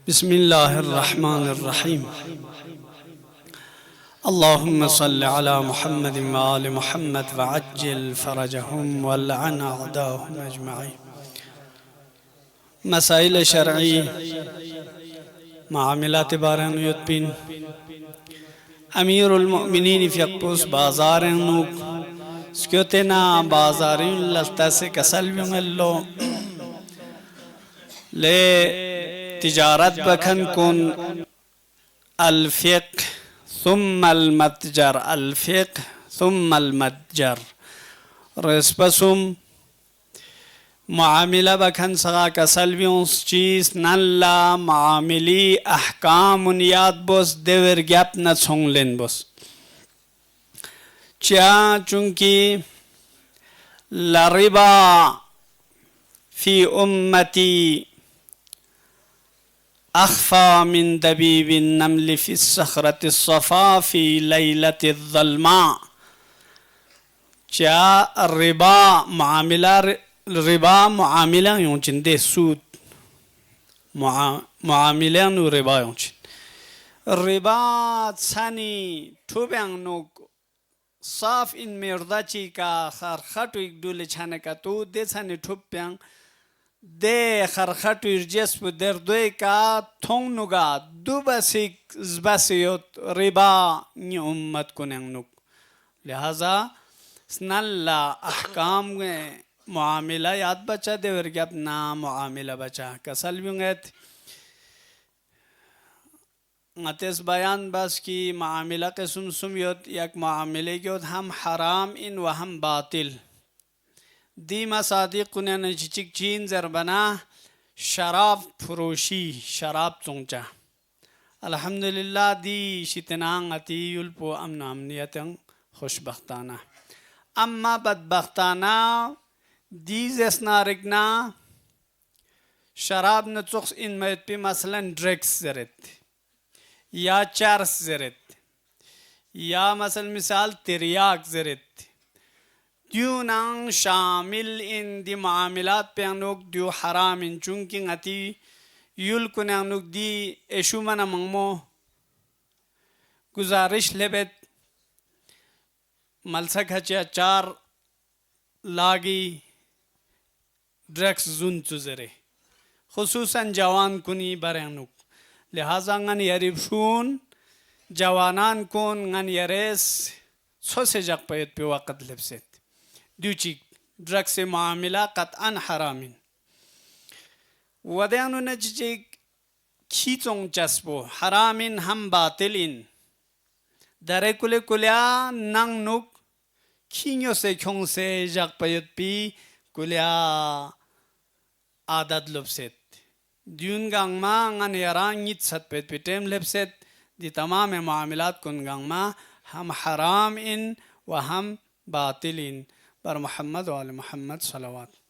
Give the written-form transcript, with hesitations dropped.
बिस्मिल्लाहिर्रहमानिर्रहीम। अल्लाहुम्मा सल्लि अला मुहम्मद व आलि मुहम्मद व अज्जिल फरजहुम वल्अन अअदाहुम अजमईन। मसाइल शरई मामलात बारन युत्पिन अमीरुल मुमिनीन फ़यक़्पुस बाज़ारन नुक स्क्योतेना बाज़ारिन लल्तसे कसल्विंगल्लो ले तिजारत बखन कुन अल्फ़िक़ सुम्मल मतजर अल्फ़िक़ सुम्मल मतजर रस्पसुम मामिला बखन सगा कसल्वियों चीज़ नल्ला मामिली अहकाम उनियाद बस देवर ग्याप न छोंगलेन बस चा चूंकि लरिबा फ़ी उम्मती अख़फ़ा मिन दबीबिन नमल फ़ी सख़रति सफ़ा फ़ी लैलति ज़ल्मा। चा रिबा मामिला रिबा मुआमिला यूं चिंदे सूद मुआमिला नु रिबा यूं चिं रिबा छानी ठुब्यांग नुक साफ इन मेर्दाची का खरखटु एक डुले छाने का तो दे छाने ठुब्यांग दे खरखटु इर्जेस पुदर दोए का थोंग नुगा दुबसिक ज़बासियोत रिबा नी उम्मत कुनेंग नुक लिहाजा स्नल्ला अहकाम में मुआमिला याद बचा दे वर क्या अपना मुआमिला बचा कसल बिंगत अतेस बयान बस की मुआमिला के सुमसुमियत एक मुआमिले के हम हराम इन व हम बातिल दी मसादिक कुने न चिक चीन जरबना शराब फरोशी शराब चोंचा अल्हम्दुलिल्लाह दी शितनांग अति युल्पो अमन अमनियतंग खुशबख्ताना अम्मा बदबख्ताना दी जैसना रिगना शराब न चुक्स इन मैत पे मसलन ड्रग्स जरत या चार्स जरत या मसल मिसाल तिरियाक जरत द्यू नांग शामिल इन दी मामिलात पे अनुक द्यू हराम इन चुंकी अति युल कुने अनुक दी एशुमना मंगमो गुजारिश लेबेत मलसक हच्या चार लागी ड्रग्स जुन चुजरे खुसूसन जवान कुनी बरेनुक लिहाजा ngन यरिफून जवानान कोन ngन यरेस सोसे जग पैत पे वक़्त लेबसेत द्यूची ड्रग्स से मामिला कतअन हरामिन वदयानु नजिजे खीचों चस्बो हरामिन हम बातिलिन दरे कुले कुल्या नंग नुक खींयो से खों से जग पैत पी कुल्या आदत लुबसेत द्यून गांग मा ngन यरांग नित सत पैत पे टेम लेबसेत दी तमाम मामिलात कुन गांग मा हम हराम इन व हम बातिलिन पर मोहम्मद वाले मोहम्मद सल्लल्लाहु